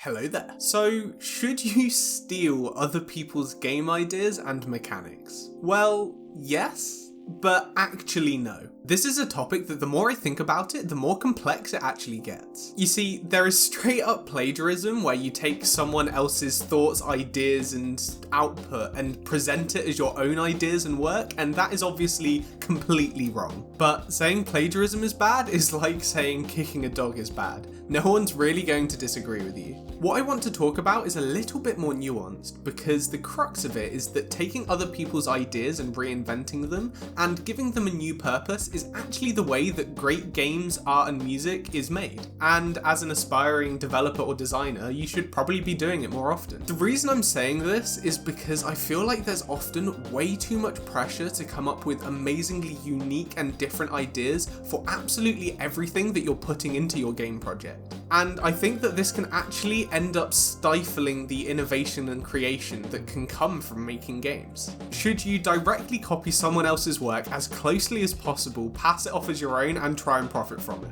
Hello there. So, should you steal other people's game ideas and mechanics? Well, yes, but actually no. This is a topic that the more I think about it, the more complex it actually gets. You see, there is straight up plagiarism where you take someone else's thoughts, ideas, and output and present it as your own ideas and work, and that is obviously completely wrong. But saying plagiarism is bad is like saying kicking a dog is bad. No one's really going to disagree with you. What I want to talk about is a little bit more nuanced, because the crux of it is that taking other people's ideas and reinventing them and giving them a new purpose is actually the way that great games, art and music is made. And as an aspiring developer or designer, you should probably be doing it more often. The reason I'm saying this is because I feel like there's often way too much pressure to come up with amazingly unique and different ideas for absolutely everything that you're putting into your game project. And I think that this can actually end up stifling the innovation and creation that can come from making games. Should you directly copy someone else's work as closely as possible, pass it off as your own, and try and profit from it?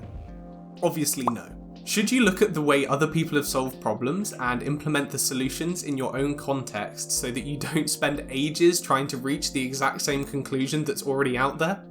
Obviously no. Should you look at the way other people have solved problems and implement the solutions in your own context so that you don't spend ages trying to reach the exact same conclusion that's already out there?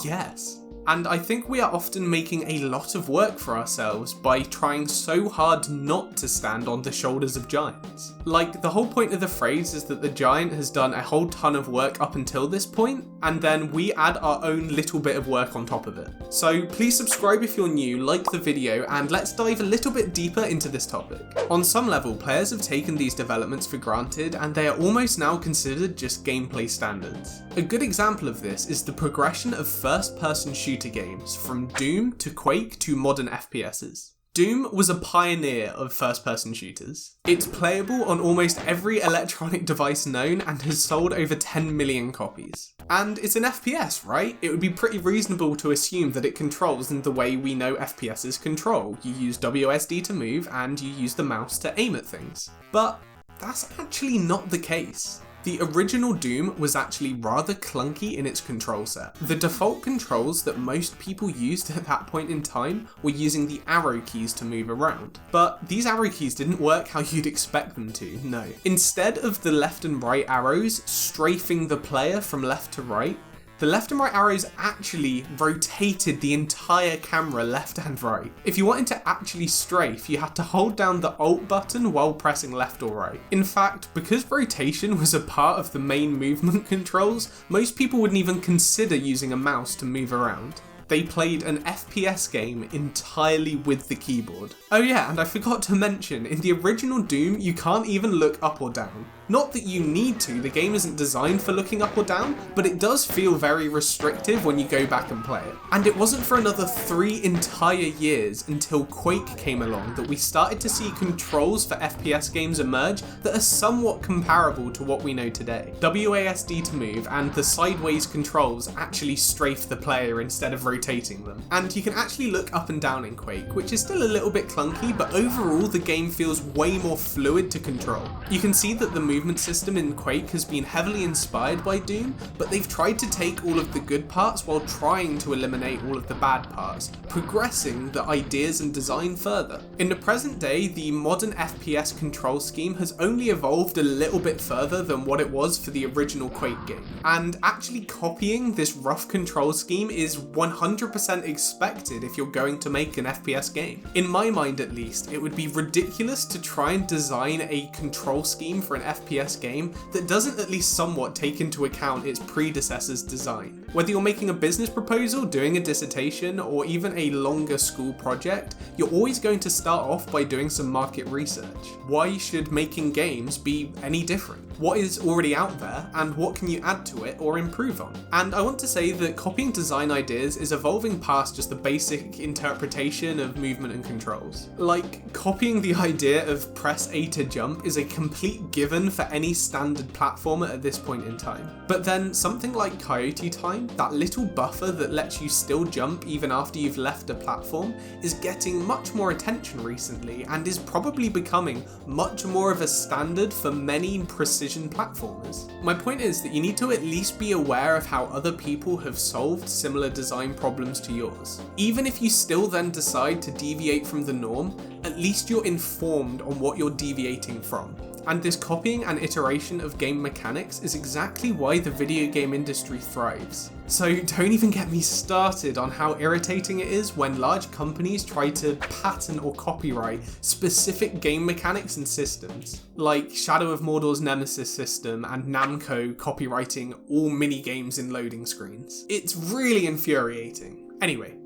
Yes. And I think we are often making a lot of work for ourselves by trying so hard not to stand on the shoulders of giants. Like, the whole point of the phrase is that the giant has done a whole ton of work up until this point, and then we add our own little bit of work on top of it. So please subscribe if you're new, like the video, and let's dive a little bit deeper into this topic. On some level, players have taken these developments for granted, and they are almost now considered just gameplay standards. A good example of this is the progression of first-person shooter games, from Doom to Quake to modern FPSs. Doom was a pioneer of first-person shooters. It's playable on almost every electronic device known and has sold over 10 million copies. And it's an FPS, right? It would be pretty reasonable to assume that it controls in the way we know FPSs control. You use WSD to move and you use the mouse to aim at things. But that's actually not the case. The original Doom was actually rather clunky in its control set. The default controls that most people used at that point in time were using the arrow keys to move around. But these arrow keys didn't work how you'd expect them to, no. Instead of the left and right arrows strafing the player from left to right, the left and right arrows actually rotated the entire camera left and right. If you wanted to actually strafe, you had to hold down the Alt button while pressing left or right. In fact, because rotation was a part of the main movement controls, most people wouldn't even consider using a mouse to move around. They played an FPS game entirely with the keyboard. Oh yeah, and I forgot to mention, in the original Doom, you can't even look up or down. Not that you need to, the game isn't designed for looking up or down, but it does feel very restrictive when you go back and play it. And it wasn't for another 3 entire years until Quake came along that we started to see controls for FPS games emerge that are somewhat comparable to what we know today. WASD to move and the sideways controls actually strafe the player instead of rotating them. And you can actually look up and down in Quake, which is still a little bit clunky, but overall the game feels way more fluid to control. You can see that the movement system in Quake has been heavily inspired by Doom, but they've tried to take all of the good parts while trying to eliminate all of the bad parts, progressing the ideas and design further. In the present day, the modern FPS control scheme has only evolved a little bit further than what it was for the original Quake game, and actually copying this rough control scheme is 100% expected if you're going to make an FPS game. In my mind at least, it would be ridiculous to try and design a control scheme for an FPS game that doesn't at least somewhat take into account its predecessor's design. Whether you're making a business proposal, doing a dissertation, or even a longer school project, you're always going to start off by doing some market research. Why should making games be any different? What is already out there, and what can you add to it or improve on? And I want to say that copying design ideas is evolving past just the basic interpretation of movement and controls. Like, copying the idea of press A to jump is a complete given for any standard platformer at this point in time. But then something like Coyote Time, that little buffer that lets you still jump even after you've left a platform, is getting much more attention recently and is probably becoming much more of a standard for many precision precision platformers. My point is that you need to at least be aware of how other people have solved similar design problems to yours. Even if you still then decide to deviate from the norm, at least you're informed on what you're deviating from. And this copying and iteration of game mechanics is exactly why the video game industry thrives. So don't even get me started on how irritating it is when large companies try to patent or copyright specific game mechanics and systems, like Shadow of Mordor's Nemesis system and Namco copywriting all mini-games in loading screens. It's really infuriating. Anyway,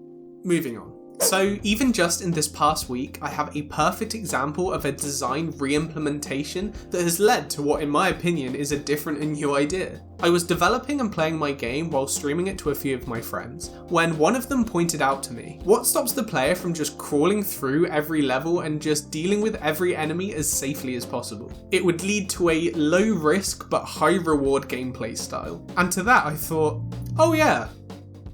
moving on. So even just in this past week, I have a perfect example of a design re-implementation that has led to what in my opinion is a different and new idea. I was developing and playing my game while streaming it to a few of my friends, when one of them pointed out to me, what stops the player from just crawling through every level and just dealing with every enemy as safely as possible? It would lead to a low risk but high reward gameplay style. And to that I thought, oh yeah,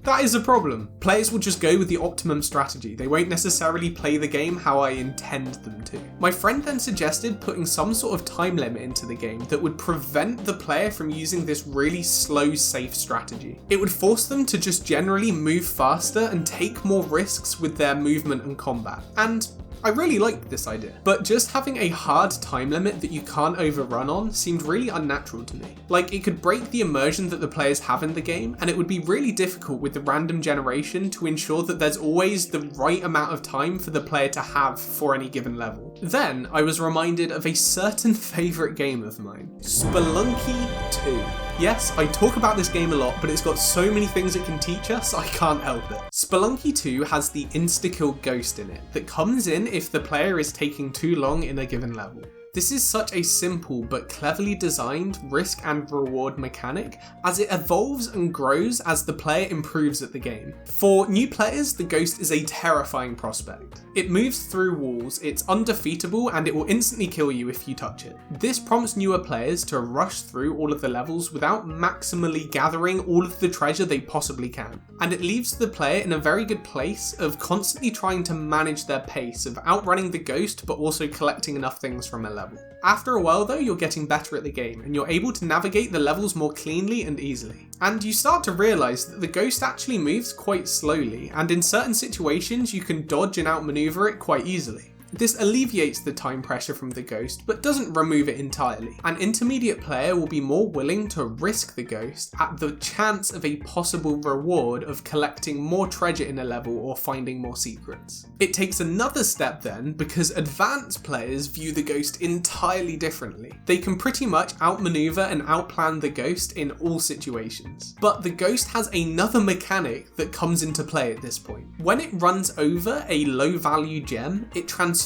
that is a problem. Players will just go with the optimum strategy. They won't necessarily play the game how I intend them to. My friend then suggested putting some sort of time limit into the game that would prevent the player from using this really slow, safe strategy. It would force them to just generally move faster and take more risks with their movement and combat. And I really liked this idea, but just having a hard time limit that you can't overrun on seemed really unnatural to me. Like, it could break the immersion that the players have in the game, and it would be really difficult with the random generation to ensure that there's always the right amount of time for the player to have for any given level. Then I was reminded of a certain favourite game of mine, Spelunky 2. Yes, I talk about this game a lot, but it's got so many things it can teach us, I can't help it. Spelunky 2 has the insta-kill ghost in it that comes in if the player is taking too long in a given level. This is such a simple but cleverly designed risk and reward mechanic, as it evolves and grows as the player improves at the game. For new players, the ghost is a terrifying prospect. It moves through walls, it's undefeatable, and it will instantly kill you if you touch it. This prompts newer players to rush through all of the levels without maximally gathering all of the treasure they possibly can. And it leaves the player in a very good place of constantly trying to manage their pace of outrunning the ghost but also collecting enough things from a level. After a while though, you're getting better at the game and you're able to navigate the levels more cleanly and easily. And you start to realise that the ghost actually moves quite slowly, and in certain situations you can dodge and outmaneuver it quite easily. This alleviates the time pressure from the ghost, but doesn't remove it entirely. An intermediate player will be more willing to risk the ghost at the chance of a possible reward of collecting more treasure in a level or finding more secrets. It takes another step then, because advanced players view the ghost entirely differently. They can pretty much outmaneuver and outplan the ghost in all situations. But the ghost has another mechanic that comes into play at this point. When it runs over a low value gem, it transforms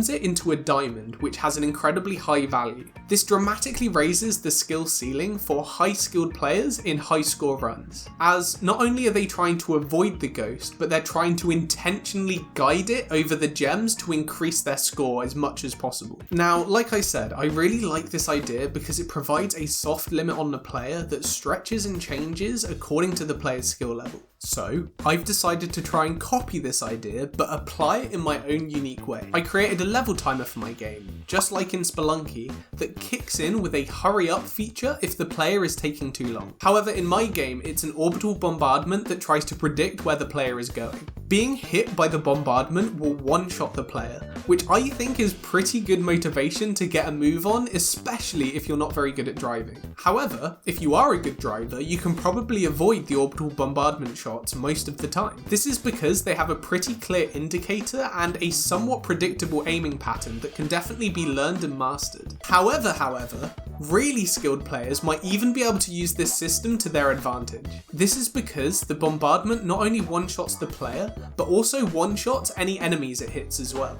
it into a diamond, which has an incredibly high value. This dramatically raises the skill ceiling for high skilled players in high score runs, as not only are they trying to avoid the ghost, but they're trying to intentionally guide it over the gems to increase their score as much as possible. Now, like I said, I really like this idea because it provides a soft limit on the player that stretches and changes according to the player's skill level. So, I've decided to try and copy this idea, but apply it in my own unique way. I created a level timer for my game, just like in Spelunky, that kicks in with a hurry up feature if the player is taking too long. However, in my game, it's an orbital bombardment that tries to predict where the player is going. Being hit by the bombardment will one-shot the player, which I think is pretty good motivation to get a move on, especially if you're not very good at driving. However, if you are a good driver, you can probably avoid the orbital bombardment shots most of the time. This is because they have a pretty clear indicator and a somewhat predictable aiming pattern that can definitely be learned and mastered. However, really skilled players might even be able to use this system to their advantage. This is because the bombardment not only one-shots the player, but also one-shots any enemies it hits as well.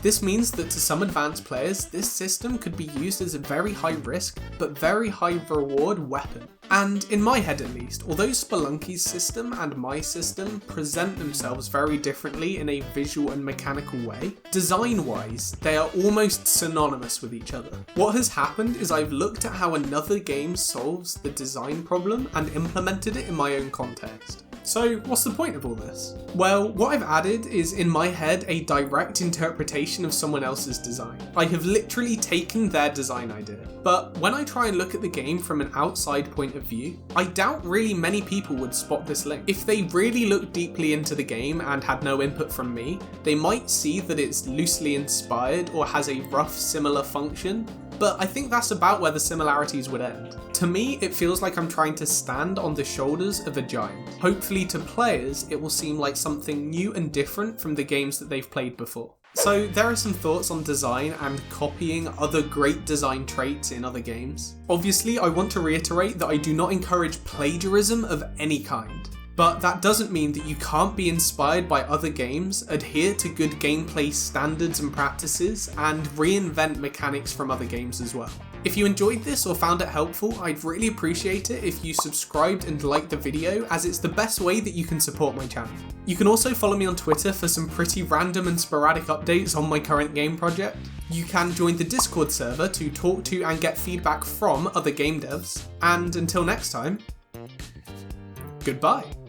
This means that to some advanced players, this system could be used as a very high risk, but very high reward weapon. And in my head at least, although Spelunky's system and my system present themselves very differently in a visual and mechanical way, design-wise, they are almost synonymous with each other. What has happened is I've looked at how another game solves the design problem and implemented it in my own context. So what's the point of all this? Well, what I've added is in my head a direct interpretation of someone else's design. I have literally taken their design idea. But when I try and look at the game from an outside point of view, I doubt really many people would spot this link. If they really looked deeply into the game and had no input from me, they might see that it's loosely inspired or has a rough similar function, but I think that's about where the similarities would end. To me, it feels like I'm trying to stand on the shoulders of a giant. Hopefully to players, it will seem like something new and different from the games that they've played before. So there are some thoughts on design and copying other great design traits in other games. Obviously, I want to reiterate that I do not encourage plagiarism of any kind. But that doesn't mean that you can't be inspired by other games, adhere to good gameplay standards and practices, and reinvent mechanics from other games as well. If you enjoyed this or found it helpful, I'd really appreciate it if you subscribed and liked the video, as it's the best way that you can support my channel. You can also follow me on Twitter for some pretty random and sporadic updates on my current game project. You can join the Discord server to talk to and get feedback from other game devs. And until next time, goodbye.